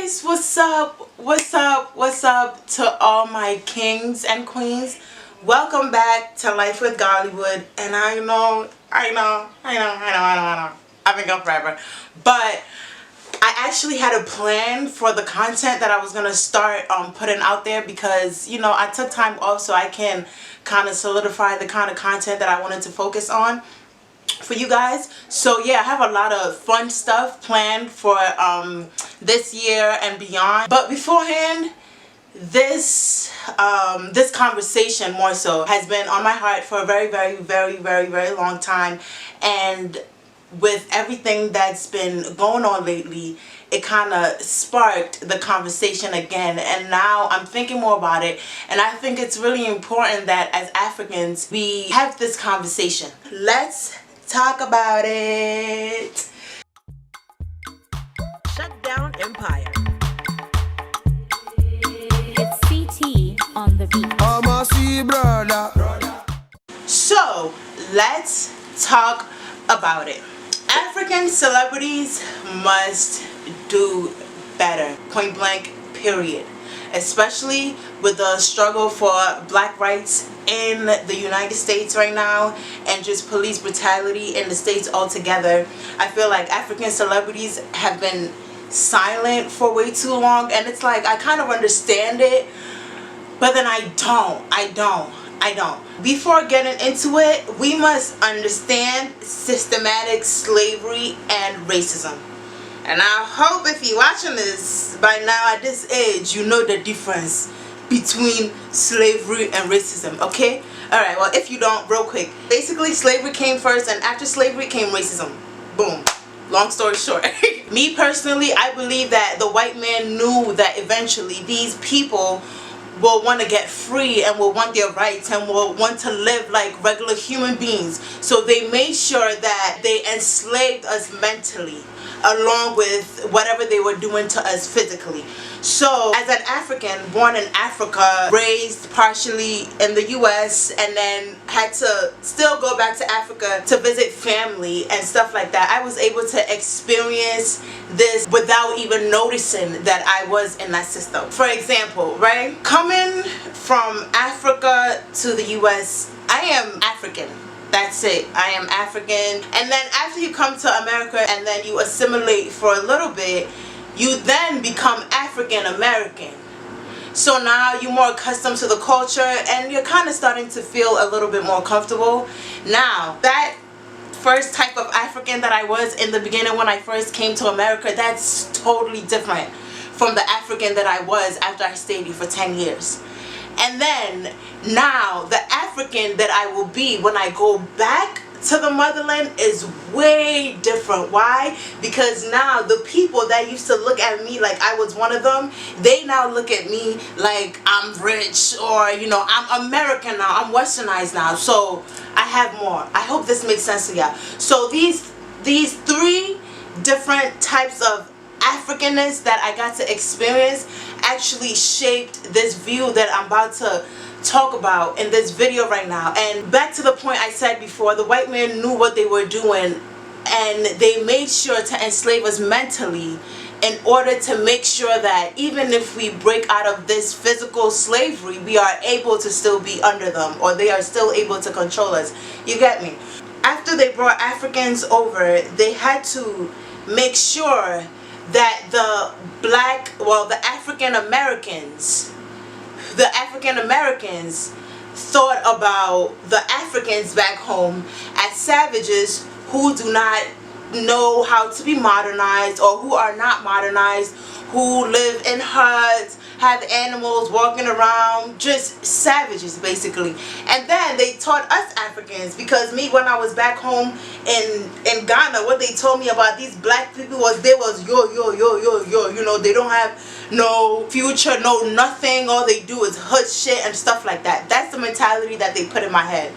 guys, what's up? What's up to all my kings and queens? Welcome back to Life with Gollywood. And I know. I've been gone forever. But I actually had a plan for the content that I was gonna start putting out there because, you know, I took time off so I can kind of solidify the kind of content that I wanted to focus on for you guys. So yeah, I have a lot of fun stuff planned for this year and beyond. But beforehand, this conversation more so has been on my heart for a very long time, and with everything that's been going on lately, it kind of sparked the conversation again, and now I'm thinking more about it, and I think it's really important that as Africans we have this conversation. Let's talk about it. Shut down Empire. It's CT on the beat. I'm a see brother. So let's talk about it. African celebrities must do better, point blank, period. Especially with the struggle for black rights in the United States right now, and just police brutality in the States altogether. I feel like African celebrities have been silent for way too long, and it's like I kind of understand it, but then I don't. Before getting into it, we must understand systematic slavery and racism. And I hope if you're watching this by now at this age, you know the difference between slavery and racism, okay? Alright, well, if you don't, real quick. Basically, slavery came first, and after slavery came racism. Boom. Long story short. Me personally, I believe that the white man knew that eventually these people will want to get free and will want their rights and will want to live like regular human beings. So they made sure that they enslaved us mentally, along with whatever they were doing to us physically. So as an African born in Africa, raised partially in the US, and then had to still go back to Africa to visit family and stuff like that, I was able to experience this without even noticing that I was in that system. For example, right? Coming from Africa to the US, I am African. That's it. I am African. And then after you come to America and then you assimilate for a little bit, you then become African American. So now you're more accustomed to the culture and you're kind of starting to feel a little bit more comfortable. Now, that first type of African that I was in the beginning when I first came to America, that's totally different from the African that I was after I stayed here for 10 years. And then now the African that I will be when I go back to the motherland is way different. Why? Because now the people that used to look at me like I was one of them, they now look at me like I'm rich, or you know, I'm American now, I'm westernized now, so I have more. I hope this makes sense to y'all. So these three different types of Africanness that I got to experience actually shaped this view that I'm about to talk about in this video right now. And back to the point I said before, the white man knew what they were doing, and they made sure to enslave us mentally in order to make sure that even if we break out of this physical slavery, we are able to still be under them, or they are still able to control us. You get me? After they brought Africans over, they had to make sure that the African Americans thought about the Africans back home as savages who do not know how to be modernized, or who are not modernized, who live in huts, have animals walking around, just savages basically. And then they taught us Africans, because me, when I was back home in Ghana, what they told me about these black people was they was yo, you know, they don't have no future, no nothing, all they do is hood shit and stuff like that. That's the mentality that they put in my head.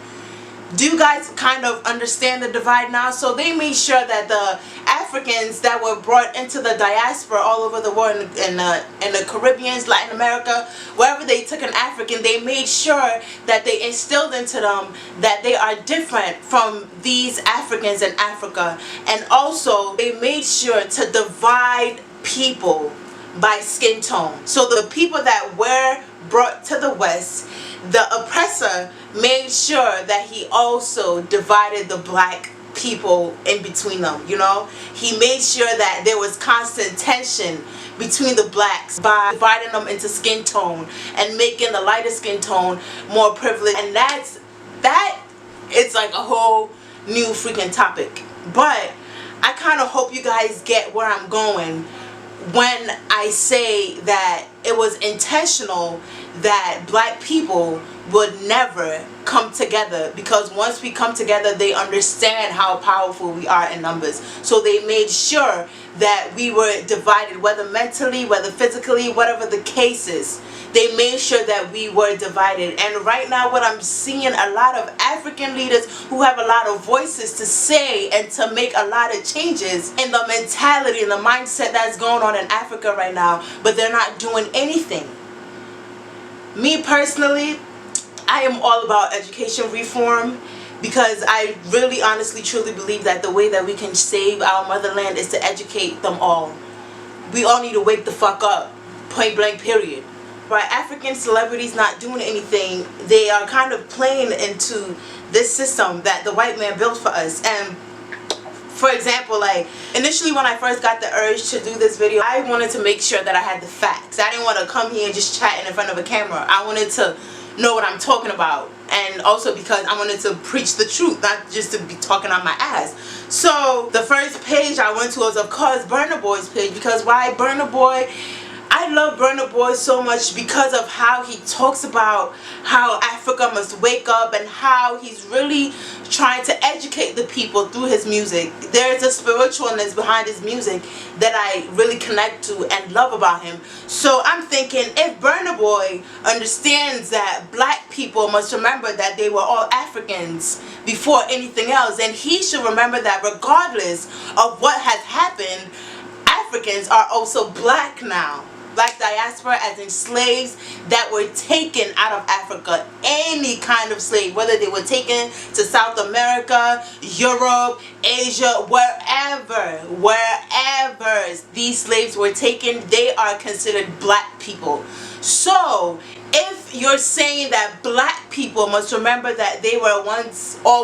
Do you guys kind of understand the divide now? So they made sure that the Africans that were brought into the diaspora all over the world, in the Caribbean, Latin America, wherever they took an African, they made sure that they instilled into them that they are different from these Africans in Africa. And also they made sure to divide people by skin tone. So the people that were brought to the West, the oppressor made sure that he also divided the black people in between them, you know. He made sure that there was constant tension between the blacks by dividing them into skin tone and making the lighter skin tone more privileged. And that is like a whole new freaking topic. But I kind of hope you guys get where I'm going when I say that it was intentional that black people would never come together, because once we come together, they understand how powerful we are in numbers. So they made sure that we were divided, whether mentally, whether physically, whatever the case is. They made sure that we were divided. And right now what I'm seeing, a lot of African leaders who have a lot of voices to say and to make a lot of changes in the mentality and the mindset that's going on in Africa right now, but they're not doing anything. Me personally, I am all about education reform, because I really honestly truly believe that the way that we can save our motherland is to educate them all. We all need to wake the fuck up, point blank period. By African celebrities not doing anything, they are kind of playing into this system that the white man built for us. And for example, like initially when I first got the urge to do this video, I wanted to make sure that I had the facts. I didn't want to come here and just chatting in front of a camera. I wanted to know what I'm talking about, and also because I wanted to preach the truth, not just to be talking on my ass. So the first page I went to was, of course, Burna Boy's page. Because why Burna Boy? I love Burna Boy so much because of how he talks about how Africa must wake up, and how he's really trying to educate the people through his music. There's a spiritualness behind his music that I really connect to and love about him. So I'm thinking, if Burna Boy understands that black people must remember that they were all Africans before anything else, then he should remember that regardless of what has happened, Africans are also black now. Black diaspora, as in slaves that were taken out of Africa. Any kind of slave, whether they were taken to South America, Europe, Asia, wherever these slaves were taken, they are considered black people. So if you're saying that black people must remember that they were all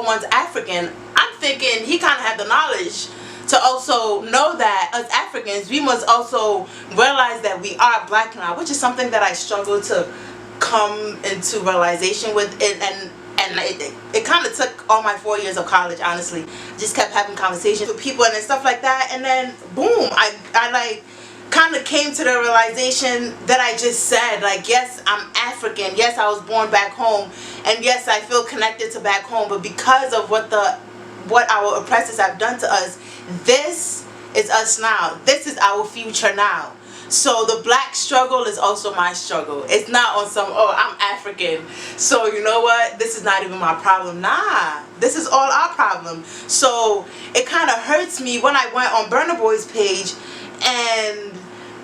once African, I'm thinking he kind of had the knowledge to also know that as Africans, we must also realize that we are black now, which is something that I struggle to come into realization with. And it kind of took all my 4 years of college, honestly. Just kept having conversations with people and stuff like that, and then boom, I like kind of came to the realization that I just said, like, yes, I'm African, yes, I was born back home, and yes, I feel connected to back home, but because of what our oppressors have done to us, this is us now. This is our future now. So the black struggle is also my struggle. It's not on some, oh, I'm African, so you know what, this is not even my problem. Nah, this is all our problem. So it kind of hurts me when I went on Burna Boy's page and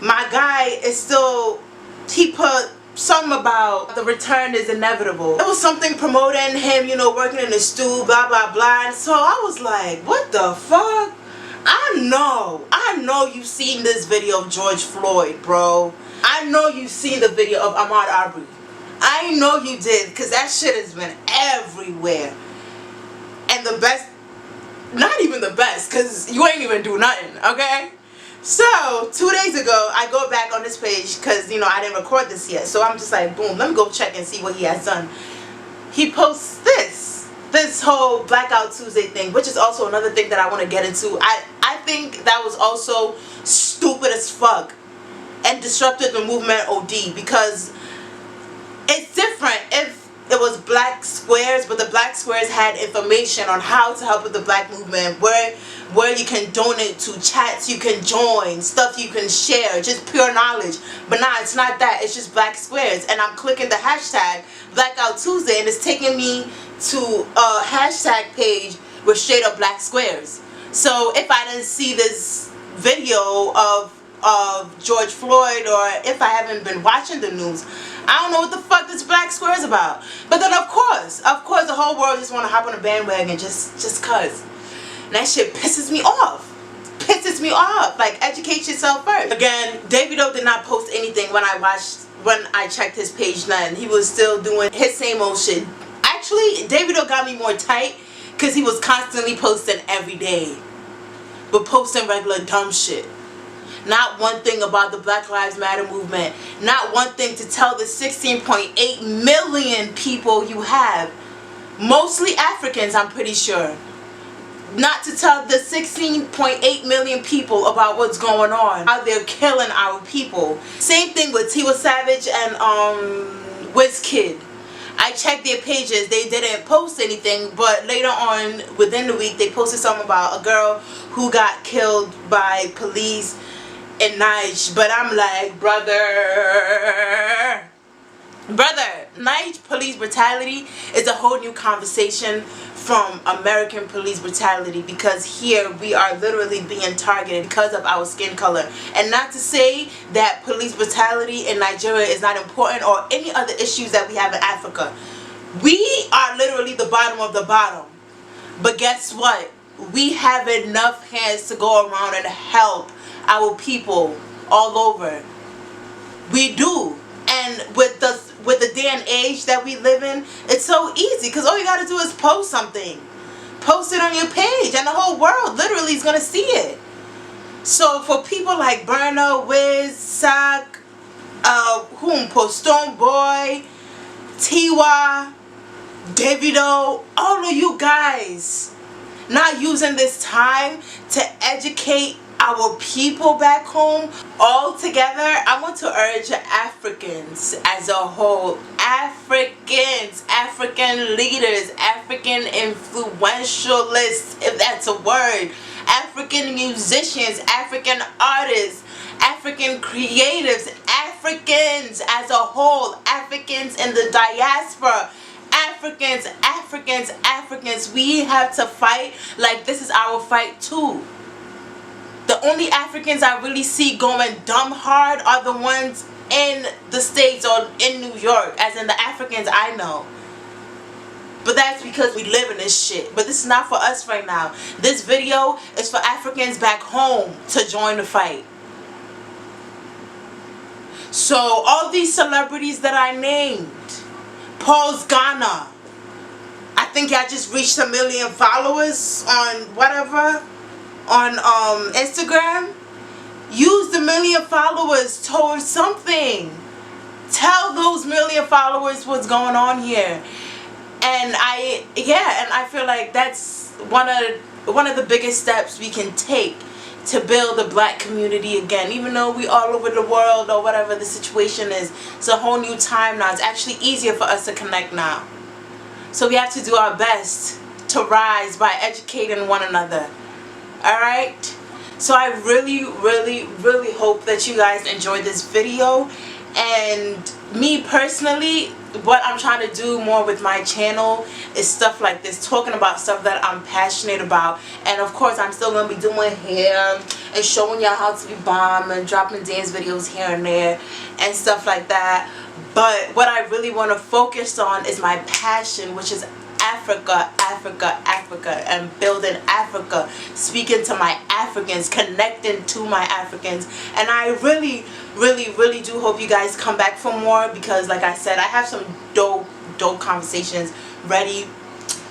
my guy is still, he put something about the return is inevitable. It was something promoting him, you know, working in the stew, blah blah blah. And so I was like, what the fuck? I know you've seen this video of George Floyd, bro. I know you've seen the video of Ahmaud Arbery. I know you did, because that shit has been everywhere. And the best, not even the best, because you ain't even do nothing, okay? So 2 days ago, I go back on this page because, you know, I didn't record this yet. So I'm just like, boom, let me go check and see what he has done. He posts this whole Blackout Tuesday thing, which is also another thing that I want to get into. I think that was also stupid as fuck and disrupted the movement OD, because it's different if it was black squares, but the black squares had information on how to help with the black movement, where you can donate to, chats you can join, stuff you can share, just pure knowledge. But nah, it's not that. It's just black squares. And I'm clicking the hashtag Blackout Tuesday, and it's taking me to a hashtag page with straight up black squares. So if I didn't see this video of George Floyd, or if I haven't been watching the news, I don't know what the fuck this black square is about. But then of course the whole world just want to hop on a bandwagon just cuz. And that shit pisses me off. pisses me off. Like, educate yourself first. Again, Davido did not post anything when I checked his page then. He was still doing his same old shit. Actually, Davido got me more tight because he was constantly posting every day. But posting regular dumb shit. Not one thing about the Black Lives Matter movement. Not one thing to tell the 16.8 million people you have. Mostly Africans, I'm pretty sure. Not to tell the 16.8 million people about what's going on. How they're killing our people. Same thing with Tiwa Savage and WizKid. I checked their pages. They didn't post anything, but later on within the week they posted something about a girl who got killed by police in Niger. But I'm like, brother, Niger police brutality is a whole new conversation from American police brutality, because here we are literally being targeted because of our skin color. And not to say that police brutality in Nigeria is not important, or any other issues that we have in Africa. We are literally the bottom of the bottom. But guess what? We have enough hands to go around and help our people all over. We do. And with the day and age that we live in, it's so easy, because all you gotta do is post something. Post it on your page and the whole world literally is gonna see it. So for people like Burna, Wiz, Sack, Stone Boy, Tiwa, Davido, all of you guys not using this time to educate our people back home all together, I want to urge Africans as a whole, Africans, African leaders, African influentialists, if that's a word, African musicians, African artists, African creatives, Africans as a whole, Africans in the diaspora, Africans, we have to fight like this is our fight too. The only Africans I really see going dumb hard are the ones in the States or in New York, as in the Africans I know. But that's because we live in this shit. But this is not for us right now. This video is for Africans back home to join the fight. So all these celebrities that I named, Paul's Ghana, I think I just reached 1 million followers on whatever, on Instagram. Use the 1 million followers towards something. Tell those 1 million followers what's going on here. And I feel like that's one of the biggest steps we can take to build the black community again. Even though we all over the world or whatever the situation is, it's a whole new time now. It's actually easier for us to connect now. So we have to do our best to rise by educating one another. Alright? So I really hope that you guys enjoyed this video. And me personally, what I'm trying to do more with my channel is stuff like this, talking about stuff that I'm passionate about. And of course I'm still going to be doing hair and showing y'all how to be bomb and dropping dance videos here and there and stuff like that. But what I really want to focus on is my passion, which is Africa, and building Africa, speaking to my Africans, connecting to my Africans. And I really do hope you guys come back for more, because like I said, I have some dope conversations ready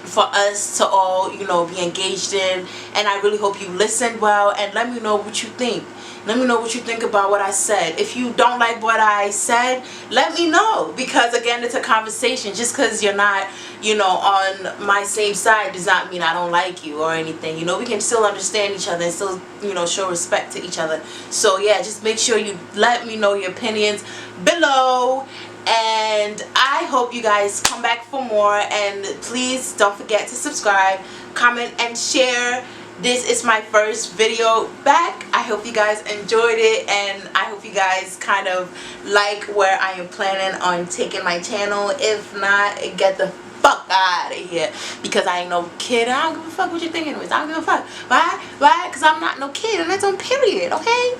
for us to all, you know, be engaged in. And I really hope you listened well, and let me know what you think. Let me know what you think about what I said. If you don't like what I said, let me know, because again, it's a conversation. Just because you're not, you know, on my same side does not mean I don't like you or anything. You know, we can still understand each other and still, you know, show respect to each other. So yeah, just make sure you let me know your opinions below. And I hope you guys come back for more. And please don't forget to subscribe, comment, and share. This is my first video back. I hope you guys enjoyed it, and I hope you guys kind of like where I am planning on taking my channel. If not, get the fuck out of here, because I ain't no kid. I don't give a fuck what you think anyways. I don't give a fuck. Why? Because I'm not no kid, and that's on period, okay?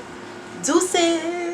Deuces.